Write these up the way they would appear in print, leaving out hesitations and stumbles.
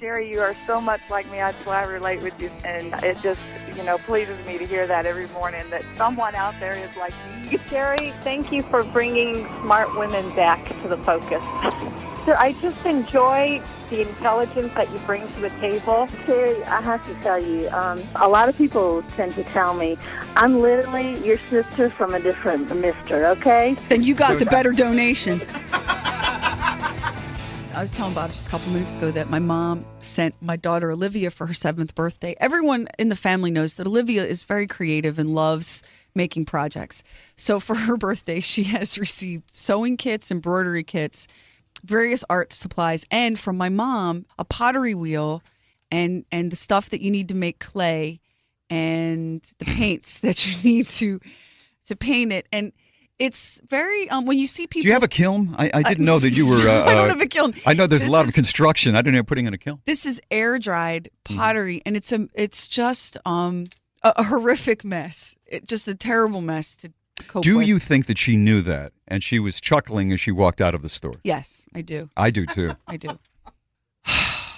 Sheri, you are so much like me. That's why I relate with you. And it just, pleases me to hear that every morning, that someone out there is like me. Sheri, thank you for bringing smart women back to the focus. So I just enjoy the intelligence that you bring to the table. Sheri, I have to tell you, a lot of people tend to tell me, I'm literally your sister from a different mister, okay? Then you got the better donation. I was telling Bob just a couple minutes ago that my mom sent my daughter Olivia for her 7th birthday. Everyone in the family knows that Olivia is very creative and loves making projects. So for her birthday, she has received sewing kits, embroidery kits, various art supplies, and from my mom, a pottery wheel and the stuff that you need to make clay and the paints that you need to paint it. And it's very, when you see people... Do you have a kiln? I didn't know that you were... I don't have a kiln. I know there's a lot of construction. I didn't know putting in a kiln. This is air-dried pottery, and it's just a horrific mess. Just a terrible mess to cope with. Do you think that she knew that, and she was chuckling as she walked out of the store? Yes, I do. I do, too. I do.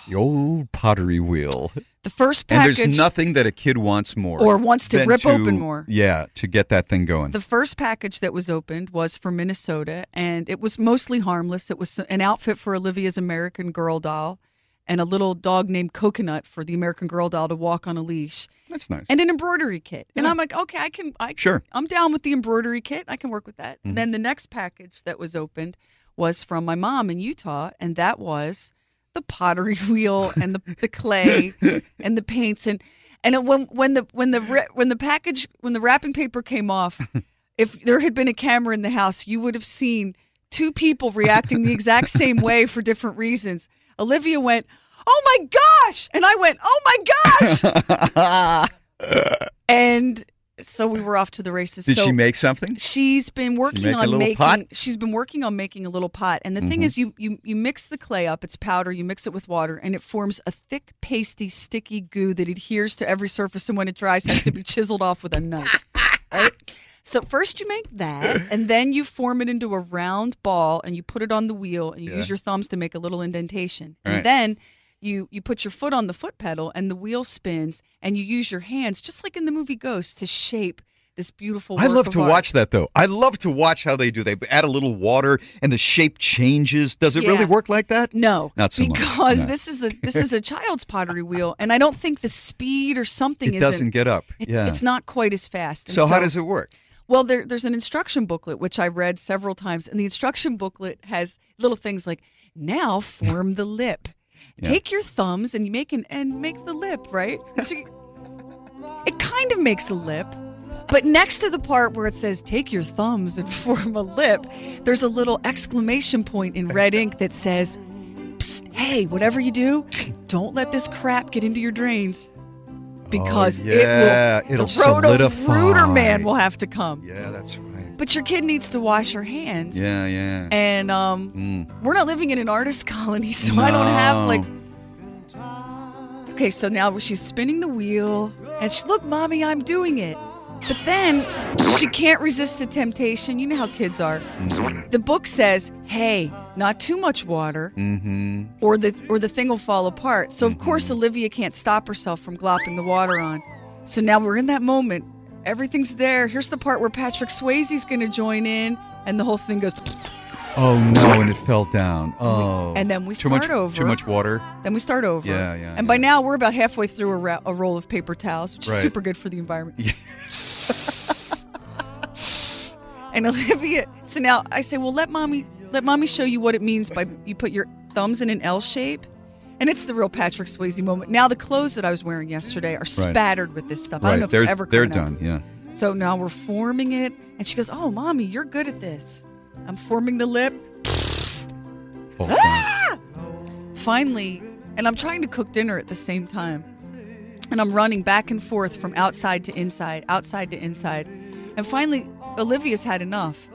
The old pottery wheel. The first package... And there's nothing that a kid wants more. Or wants to rip open more. Yeah, to get that thing going. The first package that was opened was from Minnesota, and it was mostly harmless. It was an outfit for Olivia's American Girl doll and a little dog named Coconut for the American Girl doll to walk on a leash. That's nice. And an embroidery kit. Yeah. And I'm like, okay, Sure. I'm down with the embroidery kit. I can work with that. Mm-hmm. Then the next package that was opened was from my mom in Utah, and that was the pottery wheel and the clay and the paints and when the wrapping paper came off, if there had been a camera in the house, you would have seen two people reacting the exact same way for different reasons. Olivia went, "Oh my gosh!" and I went, "Oh my gosh!" And so we were off to the races. Did she make something? She's been working on making. Pot? She's been working on making a little pot, and the thing is, you mix the clay up. It's powder. You mix it with water, and it forms a thick, pasty, sticky goo that adheres to every surface, and when it dries, has to be chiseled off with a knife. Right? So first you make that, and then you form it into a round ball, and you put it on the wheel, and you use your thumbs to make a little indentation, and then You put your foot on the foot pedal and the wheel spins, and you use your hands, just like in the movie Ghost, to shape this beautiful work I love to of art. watch that, though. I love to watch how they do. They add a little water, and the shape changes. Does it really work like that? No, not so much. Because No. this is a child's pottery wheel, and I don't think the speed or something It doesn't get up. Yeah, it's not quite as fast. So how does it work? Well, there's an instruction booklet which I read several times, and the instruction booklet has little things like, "Now form the lip." Yeah. Take your thumbs and you make the lip, right? And so it kind of makes a lip, but next to the part where it says "take your thumbs and form a lip," there's a little exclamation point in red ink that says, "Psst, hey, whatever you do, don't let this crap get into your drains, because it'll solidify. Rooter man will have to come." Yeah, that's right. But your kid needs to wash her hands. Yeah, yeah. And we're not living in an artist colony, so I don't have like... Okay, so now she's spinning the wheel, and look, Mommy, I'm doing it. But then she can't resist the temptation. You know how kids are. Mm-hmm. The book says, hey, not too much water, or the thing will fall apart. So, of course, Olivia can't stop herself from glopping the water on. So now we're in that moment. Everything's there. Here's the part where Patrick Swayze's going to join in, and the whole thing goes... Oh, no, and it fell down. Oh. And then we start over. Too much water? Then we start over. Yeah. And by now, we're about halfway through a roll of paper towels, which is super good for the environment. Yeah. And Olivia... So now I say, well, let mommy show you what it means by you put your thumbs in an L shape. And it's the real Patrick Swayze moment. Now, the clothes that I was wearing yesterday are spattered with this stuff. I don't know if it's ever They're coming done, out. So now we're forming it. And she goes, oh, Mommy, you're good at this. I'm forming the lip. Falls down. Finally, and I'm trying to cook dinner at the same time. And I'm running back and forth from outside to inside. And finally, Olivia's had enough.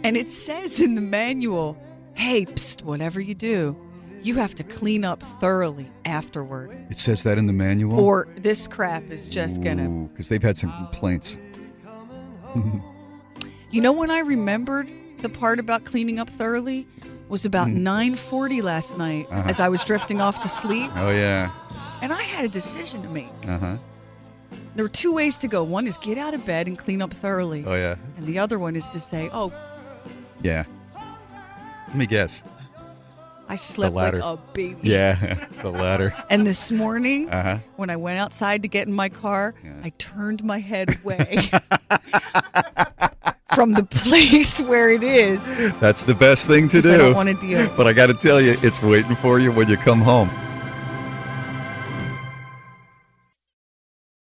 And it says in the manual, hey, psst, whatever you do, you have to clean up thoroughly afterward. It says that in the manual? Or this crap is just going to... Because they've had some complaints. You know when I remembered the part about cleaning up thoroughly? was about 9:40 last night as I was drifting off to sleep. Oh, yeah. And I had a decision to make. Uh-huh. There were two ways to go. One is get out of bed and clean up thoroughly. Oh, yeah. And the other one is to say, oh. Yeah. Let me guess. I slept like a baby. Yeah, the latter. And this morning, when I went outside to get in my car, I turned my head away from the place where it is. That's the best thing to do. I don't want to deal. But I got to tell you, it's waiting for you when you come home.